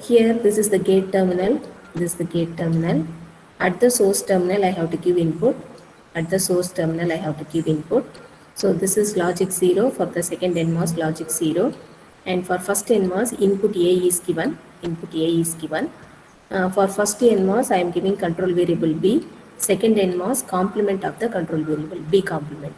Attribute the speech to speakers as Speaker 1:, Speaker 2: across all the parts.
Speaker 1: here this is the gate terminal, this is the gate terminal. At the source terminal I have to give input, at the source terminal I have to give input. So this is logic 0 for the second NMOS, logic 0, and for first NMOS input A is given, input A is given. For first NMOS I am giving control variable B, second NMOS complement of the control variable B complement.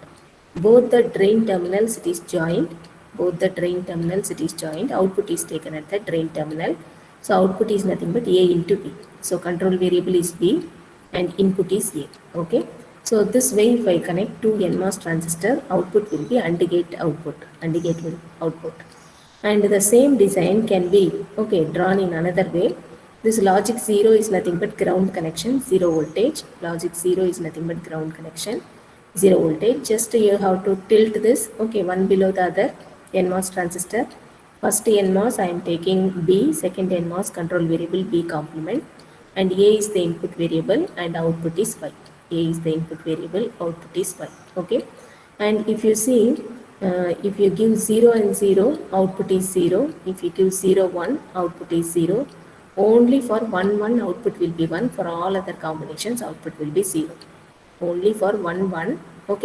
Speaker 1: Both the drain terminals it is joined, both the drain terminals it is joined, output is taken at the drain terminal. So output is nothing but A into B. So control variable is B and input is A. Okay. So this way if I connect two NMOS transistor, output will be AND gate output, AND gate will output. And the same design can be drawn in another way. This logic 0 is nothing but ground connection, 0 voltage. Logic 0 is nothing but ground connection, 0 voltage. Just you have to tilt this one below the other NMOS transistor. First NMOS I am taking B, second NMOS control variable B complement, and A is the input variable and output is Y. A is the input variable, output is Y. Okay. And if you see, if you give 0 and 0, output is 0. If you give 0, 1, output is 0. Only for 1, 1, output will be 1. For all other combinations, output will be 0. Only for 1, 1,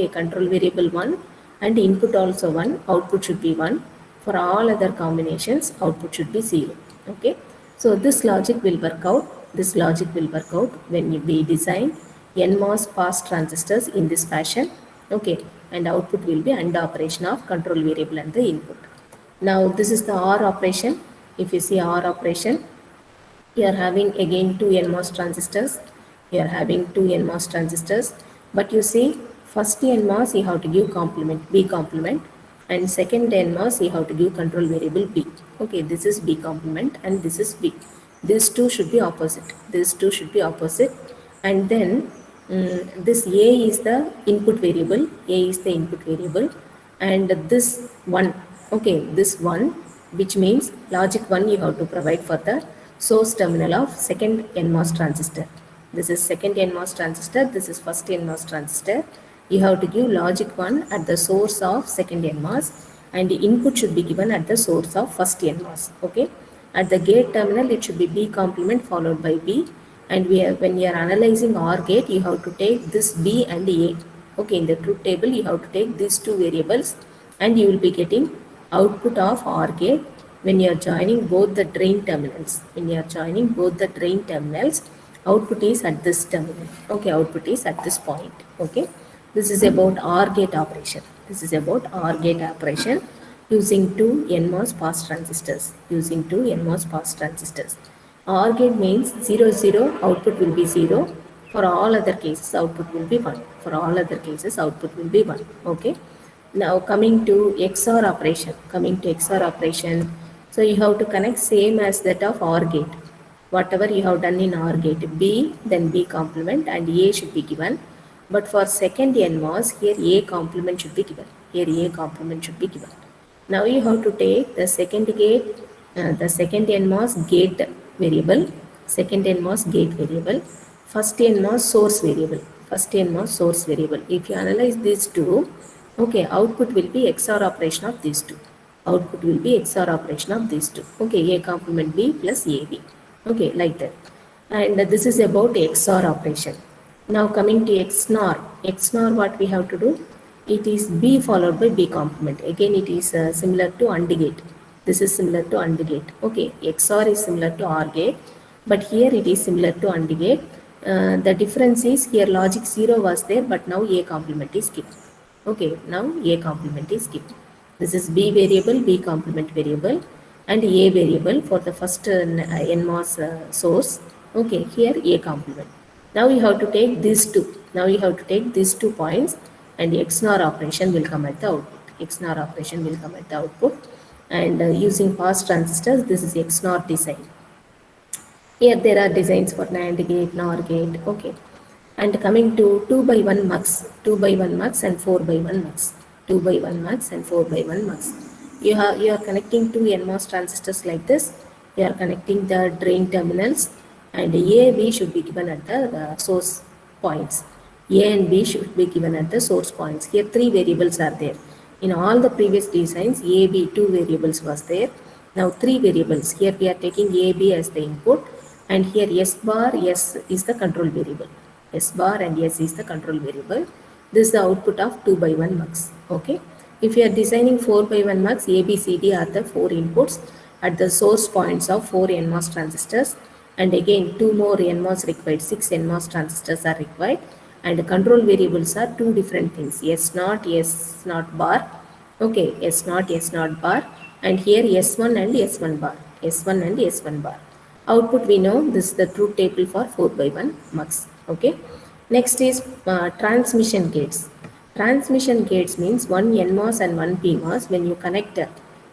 Speaker 1: control variable 1 and input also 1, output should be 1. For all other combinations, output should be 0. Okay. So this logic will work out. This logic will work out when we design NMOS pass transistors in this fashion. Okay. And output will be AND operation of control variable and the input. Now this is the OR operation. If you see OR operation, you are having again two NMOS transistors. You are having two NMOS transistors. But you see, first NMOS you have to give complement, B complement, and second NMOS you have to give control variable B. Okay, this is B complement and this is B. These two should be opposite. These two should be opposite. And then this A is the input variable. A is the input variable. And this one, this one, which means logic 1 you have to provide for the source terminal of second NMOS transistor. This is second NMOS transistor, this is first NMOS transistor. You have to give logic 1 at the source of second NMOS and the input should be given at the source of first NMOS. Okay. At the gate terminal it should be B complement followed by B, and when you are analyzing OR gate you have to take this B and A. Okay, in the truth table you have to take these two variables and you will be getting output of OR gate when you are joining both the drain terminals. When you are joining both the drain terminals, output is at this terminal. Okay, output is at this point. Okay, this is about OR gate operation. This is about OR gate operation using two NMOS pass transistors. Using two NMOS pass transistors. OR gate means 0, 0, output will be 0. For all other cases, output will be 1. For all other cases, output will be 1. Okay. Now coming to XOR operation. Coming to XOR operation. So you have to connect same as that of OR gate. Whatever you have done in OR gate, B, then B complement and A should be given. But for second NMOS, here A complement should be given. Here A complement should be given. Now you have to take the second gate, the second NMOS gate variable, second NMOS gate variable, first NMOS source variable, first NMOS source variable. If you analyze these two, output will be XOR operation of these two. Output will be XOR operation of these two. A complement B plus AB. Like that. And this is about XOR operation. Now coming to XNOR. XNOR, what we have to do? It is B followed by B complement. Again, it is similar to AND gate. This is similar to AND gate. XOR is similar to OR gate, but here it is similar to AND gate. The difference is here logic 0 was there, but now A complement is given. Now A complement is given. This is B variable, B complement variable, and A variable for the first NMOS source. Here A complement. Now you have to take these two. Now you have to take these 2 points, and the XNOR operation will come at the output. XNOR operation will come at the output. And using pass transistors, this is XNOR design. Here there are designs for NAND gate, NOR gate. And coming to 2 by 1 mux, 2 by 1 mux and 4 by 1 mux, 2 by 1 mux and 4 by 1 mux. You are connecting two NMOS transistors like this. You are connecting the drain terminals, and A, B should be given at the source points. A and B should be given at the source points. Here 3 variables are there. In all the previous designs, A, B, 2 variables was there. Now three variables. Here we are taking A, B as the input, and here S bar, S is the control variable. S bar and S is the control variable. This is the output of 2 by 1 mux. Okay. If you are designing 4 by 1 mux, A, B, C, D are the four inputs at the source points of 4 NMOS transistors. And again, 2 more NMOS required, 6 NMOS transistors are required. And control variables are two different things. S naught, S naught bar. Okay, S naught bar, and here S1 and S1 bar, S1 and S1 bar. Output we know, this is the truth table for 4 by 1 mux. Okay. Next is transmission gates. Transmission gates means one NMOS and one PMOS when you connect,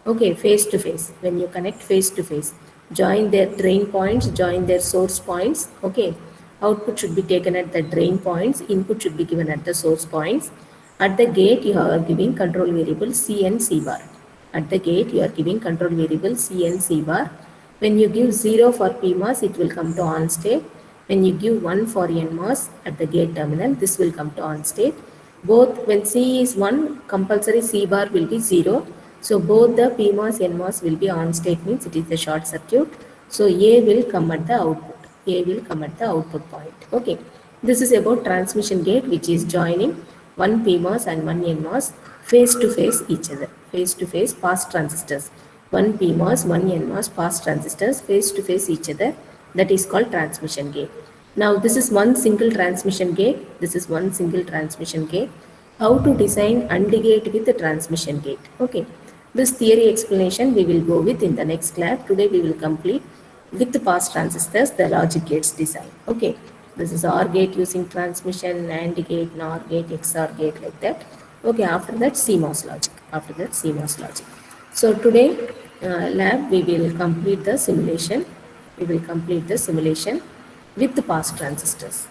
Speaker 1: okay, face to face. When you connect face to face, join their drain points, join their source points. Okay, output should be taken at the drain points, input should be given at the source points. At the gate, you are giving control variable C and C bar. At the gate, you are giving control variable C and C bar. When you give 0 for PMOS, it will come to on state. When you give 1 for NMOS at the gate terminal, this will come to on state. Both, when C is 1, compulsory C bar will be 0. So both the PMOS NMOS will be on state, means it is a short circuit. So A will come at the output. A will come at the output point. Okay. This is about transmission gate, which is joining one PMOS and one NMOS face to face each other. Face to face pass transistors. One PMOS, one NMOS pass transistors face to face each other. That is called transmission gate. Now this is one single transmission gate. This is one single transmission gate. How to design AND gate with the transmission gate. Okay. This theory explanation we will go with in the next lab. Today we will complete with the pass transistors the logic gates design. Okay. This is OR gate using transmission, AND gate, NOR gate, XOR gate, like that. Okay, after that CMOS logic. After that CMOS logic. So today lab we will complete the simulation. We will complete the simulation with the pass transistors.